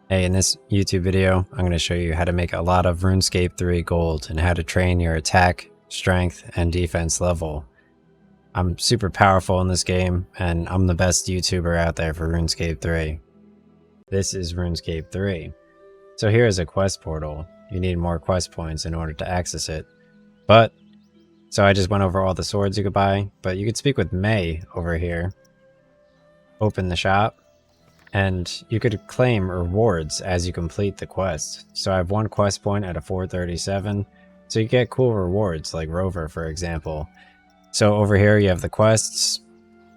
Hey, in this YouTube video, I'm going to show you how to make a lot of RuneScape 3 gold and how to train your attack, strength, and defense level. I'm super powerful in this game, and I'm the best YouTuber out there for RuneScape 3. This is RuneScape 3. So here is a quest portal. You need more quest points in order to access it. So I just went over all the swords you could buy, but you could speak with May over here. Open the shop. And you could claim rewards as you complete the quest. So I have one quest point at a 437. So you get cool rewards like Rover, for example. So over here you have the quests.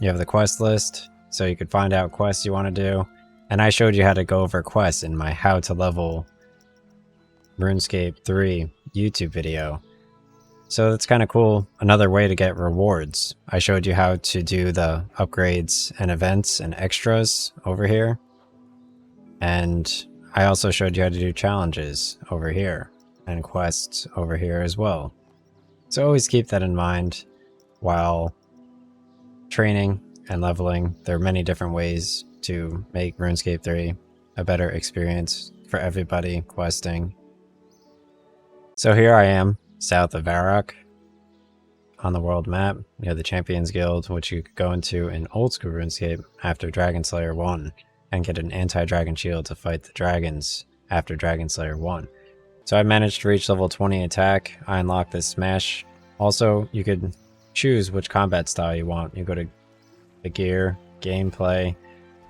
You have the quest list. So you could find out quests you want to do. And I showed you how to go over quests in my How to Level RuneScape 3 YouTube video. So that's kind of cool. Another way to get rewards. I showed you how to do the upgrades and events and extras over here. And I also showed you how to do challenges over here and quests over here as well. So always keep that in mind while training and leveling. There are many different ways to make RuneScape 3 a better experience for everybody questing. So here I am, south of Varrock on the world map. You have the Champions Guild, which you could go into in old school RuneScape after Dragon Slayer 1 and get an anti-dragon shield to fight the dragons after Dragon Slayer 1. So I managed to reach level 20 attack. I unlocked this smash. Also, you could choose which combat style you want. You go to the gear, gameplay,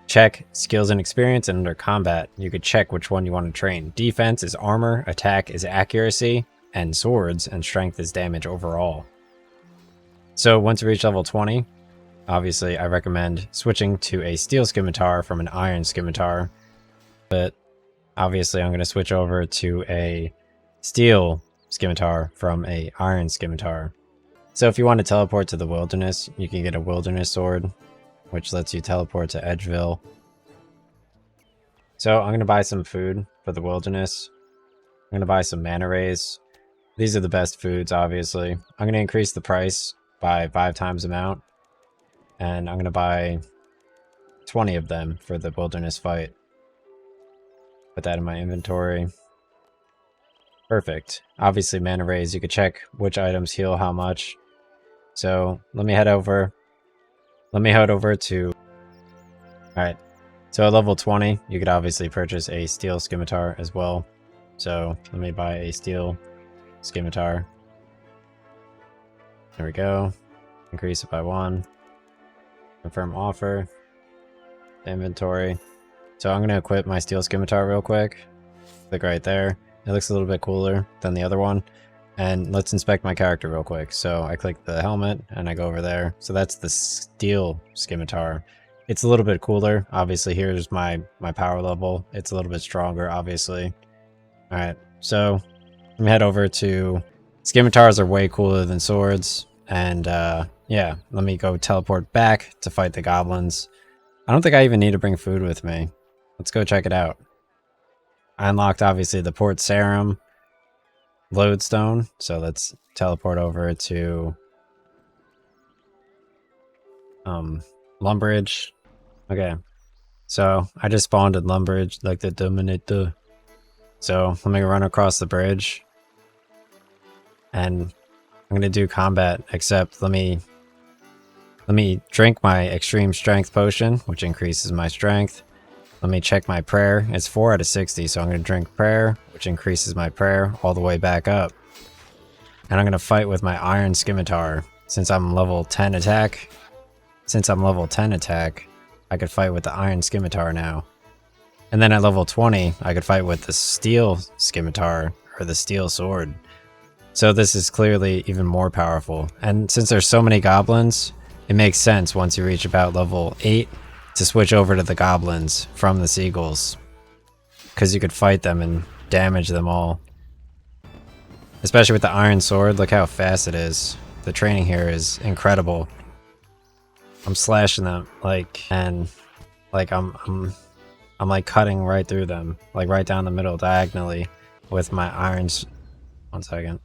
check skills and experience, and under combat, you could check which one you want to train. Defense is armor, attack is accuracy, and swords, and strength is damage overall. So once you reach level 20, obviously I recommend switching to a steel scimitar from an iron scimitar, but obviously I'm going to switch over to a steel scimitar from a iron scimitar. So if you want to teleport to the wilderness, you can get a wilderness sword, which lets you teleport to Edgeville. So I'm going to buy some food for the wilderness. I'm going to buy some mana rays. These are the best foods, obviously. I'm going to increase the price by 5 times amount. And I'm going to buy 20 of them for the wilderness fight. Put that in my inventory. Perfect. Obviously, mana rays, you could check which items heal how much. So let me head over to... Alright. So at level 20, you could obviously purchase a steel scimitar as well. So let me buy a steel scimitar. There we go. Increase it by 1. Confirm offer. Inventory. So I'm going to equip my steel scimitar real quick. Click right there. It looks a little bit cooler than the other one. And let's inspect my character real quick. So I click the helmet and I go over there. So that's the steel scimitar. It's a little bit cooler. Obviously, here's my power level. It's a little bit stronger, obviously. Alright, so let me head over to... Scimitars are way cooler than swords. And yeah, let me go teleport back to fight the goblins. I don't think I even need to bring food with me. Let's go check it out. I unlocked, obviously, the Port Sarim lodestone. So let's teleport over to Lumbridge. Okay, so I just spawned in Lumbridge, like the Dominator. So let me run across the bridge. And I'm going to do combat, except let me drink my extreme strength potion, which increases my strength. Let me check my prayer. It's 4 out of 60, so I'm going to drink prayer, which increases my prayer all the way back up. And I'm going to fight with my iron scimitar. Since I'm level 10 attack, I could fight with the iron scimitar now. And then at level 20, I could fight with the steel scimitar, or the steel sword. So this is clearly even more powerful. And since there's so many goblins, it makes sense once you reach about level 8 to switch over to the goblins from the Seagulls. Because you could fight them and damage them all. Especially with the iron sword, look how fast it is. The training here is incredible. I'm slashing them I'm like cutting right through them, like right down the middle diagonally with my irons. 1 second.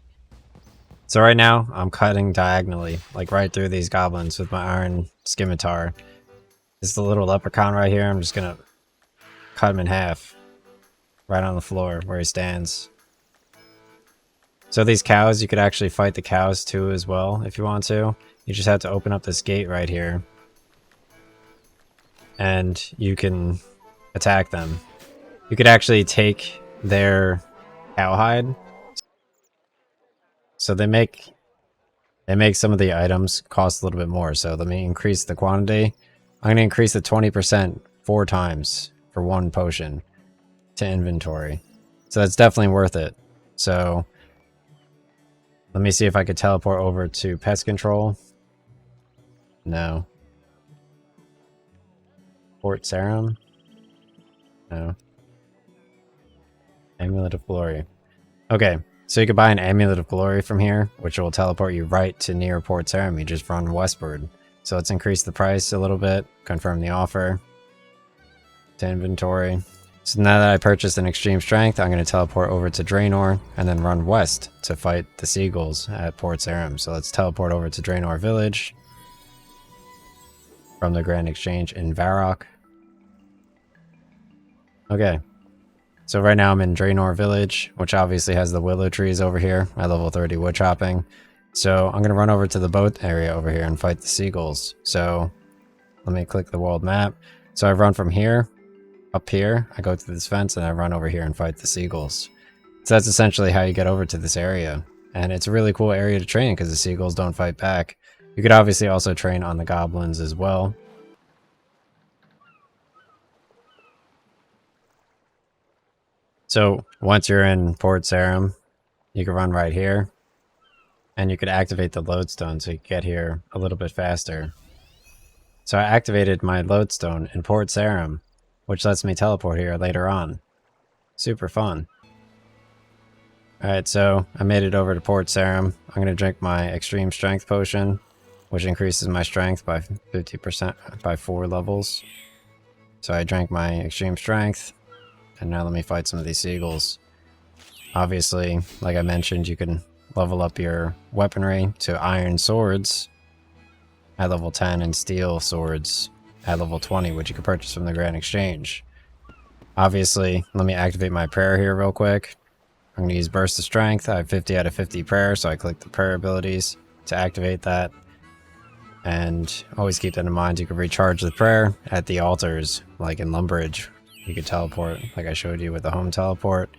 So right now I'm cutting diagonally, like right through these goblins with my iron scimitar. This is the little leprechaun right here. I'm just gonna cut him in half. right on the floor where he stands. So these cows, you could actually fight the cows too as well if you want to. You just have to open up this gate right here. And you can attack them. You could actually take their cowhide. So they make some of the items cost a little bit more. So let me increase the quantity. I'm going to increase the 20% 4 times for 1 potion to inventory. So that's definitely worth it. So let me see if I could teleport over to pest control. No. Port Sarim? No. Amulet of Glory. Okay, so you could buy an Amulet of Glory from here, which will teleport you right to near Port Sarim. You just run westward. So let's increase the price a little bit, confirm the offer to inventory. So now that I purchased an Extreme Strength, I'm going to teleport over to Draenor and then run west to fight the Seagulls at Port Sarim. So let's teleport over to Draenor Village from the Grand Exchange in Varrock. Okay, so right now I'm in Draenor Village, which obviously has the willow trees over here at level 30 wood chopping. So I'm going to run over to the boat area over here and fight the Seagulls. So let me click the world map. So I run from here, up here, I go through this fence and I run over here and fight the Seagulls. So that's essentially how you get over to this area. And it's a really cool area to train because the Seagulls don't fight back. You could obviously also train on the Goblins as well. So once you're in Port Sarim, you can run right here. And you could activate the lodestone so you can get here a little bit faster. So I activated my lodestone in Port Sarim, which lets me teleport here later on. Super fun. Alright, so I made it over to Port Sarim. I'm going to drink my Extreme Strength Potion, which increases my strength by 50% by 4 levels. So I drank my Extreme Strength, and now let me fight some of these Seagulls. Obviously, like I mentioned, you can level up your weaponry to iron swords at level 10 and steel swords at level 20, which you can purchase from the Grand Exchange. Obviously, let me activate my prayer here real quick. I'm going to use Burst of Strength. I have 50 out of 50 prayer, so I click the prayer abilities to activate that. And always keep that in mind. You can recharge the prayer at the altars, like in Lumbridge. You could teleport, like I showed you with the home teleport.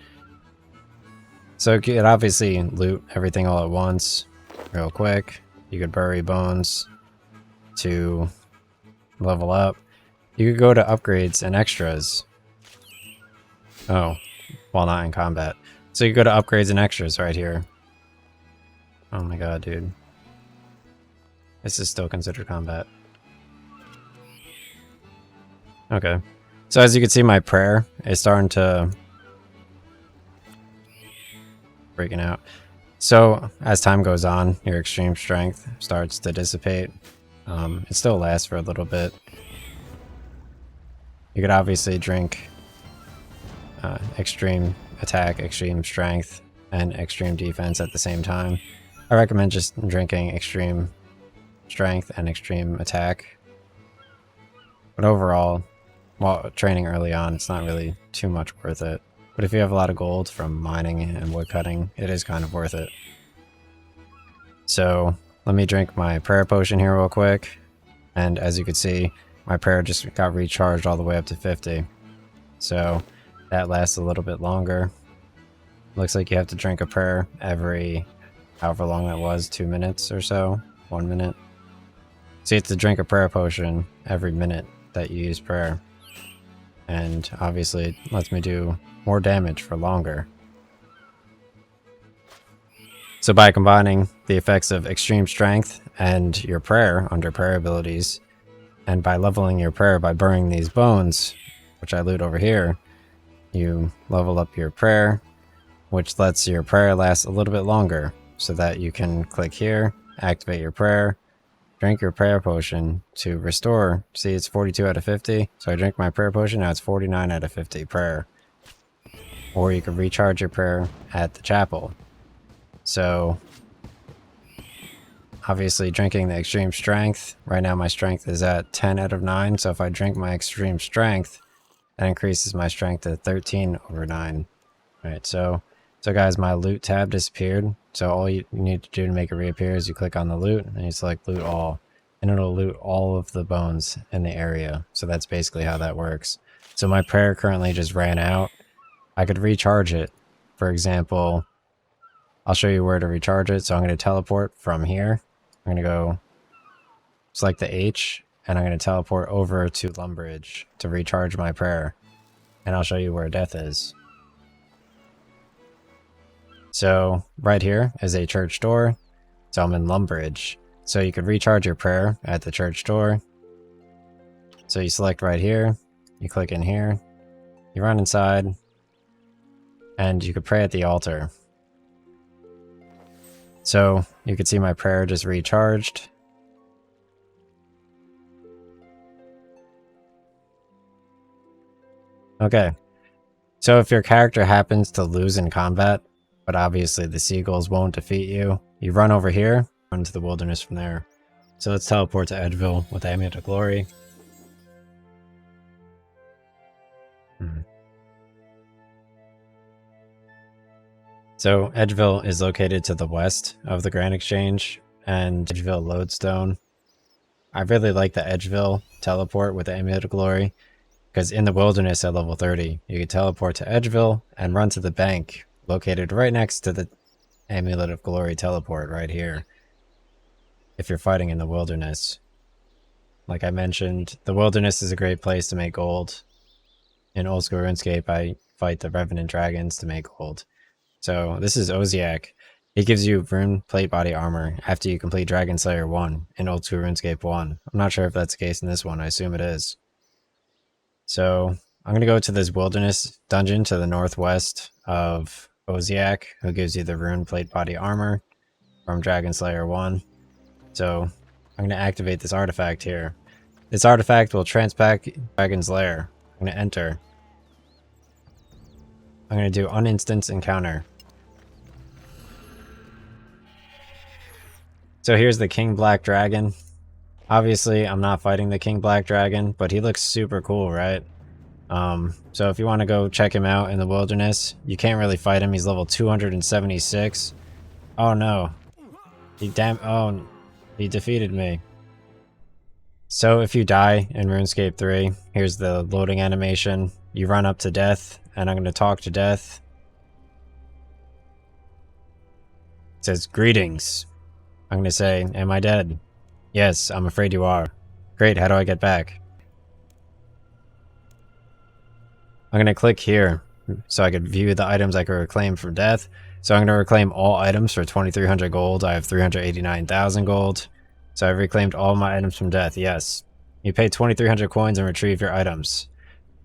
So you could obviously loot everything all at once, real quick. You could bury bones to level up. You could go to upgrades and extras. Oh, while not in combat. So you go to upgrades and extras right here. Oh my god, dude. This is still considered combat. Okay. So as you can see, my prayer is starting to breaking out. So as time goes on, your extreme strength starts to dissipate. It still lasts for a little bit. You could obviously drink extreme attack, extreme strength, and extreme defense at the same time. I recommend just drinking extreme strength and extreme attack. But overall, while training early on, it's not really too much worth it. But if you have a lot of gold from mining and woodcutting, it is kind of worth it. So let me drink my prayer potion here real quick. And as you can see, my prayer just got recharged all the way up to 50. So that lasts a little bit longer. Looks like you have to drink a prayer every, however long that was, 2 minutes or so, 1 minute. So you have to drink a prayer potion every minute that you use prayer. And obviously it lets me do more damage for longer. So by combining the effects of extreme strength and your prayer under prayer abilities, and by leveling your prayer by burning these bones, which I loot over here, you level up your prayer, which lets your prayer last a little bit longer, so that you can click here, activate your prayer, drink your prayer potion to restore. See, it's 42 out of 50, so I drink my prayer potion, now it's 49 out of 50 prayer. Or you can recharge your prayer at the chapel. So obviously drinking the extreme strength, right now my strength is at 10 out of 9, so if I drink my extreme strength, That increases my strength to 13 over 9. Alright, so guys, my loot tab disappeared. So all you need to do to make it reappear is you click on the loot and you select loot all. And it'll loot all of the bones in the area. So that's basically how that works. So my prayer currently just ran out. I could recharge it. For example, I'll show you where to recharge it. So I'm going to teleport from here. I'm going to go select the H, and I'm going to teleport over to Lumbridge to recharge my prayer. And I'll show you where death is. So right here is a church door. So I'm in Lumbridge. So you could recharge your prayer at the church door. So you select right here, you click in here, you run inside, and you could pray at the altar. So you could see my prayer just recharged. Okay, so if your character happens to lose in combat, but obviously the Seagulls won't defeat you, you run over here, run into the wilderness from there. So let's teleport to Edgeville with Amulet of Glory. So Edgeville is located to the west of the Grand Exchange and Edgeville Lodestone. I really like the Edgeville teleport with the Amulet of Glory, because in the wilderness at level 30, you can teleport to Edgeville and run to the bank located right next to the Amulet of Glory teleport right here. If you're fighting in the wilderness. Like I mentioned, the wilderness is a great place to make gold. In old school RuneScape, I fight the Revenant Dragons to make gold. So this is Oziak. He gives you rune plate body armor after you complete Dragon Slayer 1 in old school RuneScape 1. I'm not sure if that's the case in this one. I assume it is. So I'm going to go to this wilderness dungeon to the northwest of Oziak, who gives you the rune plate body armor from Dragon Slayer 1. So I'm going to activate this artifact here. This artifact will transpack Dragon's Lair. I'm going to enter. I'm going to do uninstance encounter. So here's the King Black Dragon. Obviously, I'm not fighting the King Black Dragon, but he looks super cool, right? So if you want to go check him out in the wilderness, you can't really fight him. He's level 276. Oh no. He defeated me. So if you die in RuneScape 3, here's the loading animation. You run up to death, and I'm going to talk to death. It says, "Greetings." I'm going to say, "Am I dead?" "Yes, I'm afraid you are." "Great, how do I get back?" I'm going to click here so I could view the items I could reclaim from death. So I'm going to reclaim all items for 2,300 gold. I have 389,000 gold. So I've reclaimed all my items from death, yes. You pay 2,300 coins and retrieve your items.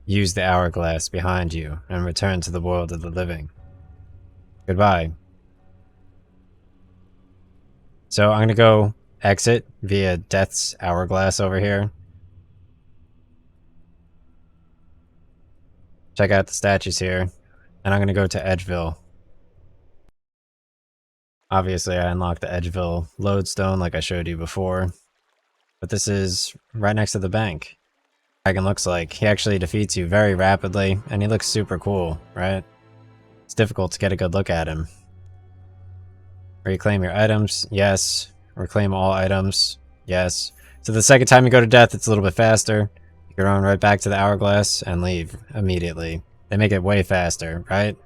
Use the hourglass behind you and return to the world of the living. Goodbye. So I'm going to go exit via Death's hourglass over here. Check out the statues here. And I'm going to go to Edgeville. Obviously, I unlocked the Edgeville lodestone like I showed you before. But this is right next to the bank. Dragon looks like. He actually defeats you very rapidly, and he looks super cool, right? It's difficult to get a good look at him. Reclaim your items, yes. Reclaim all items, yes. So the second time you go to death, it's a little bit faster. You can run right back to the hourglass and leave immediately. They make it way faster, right?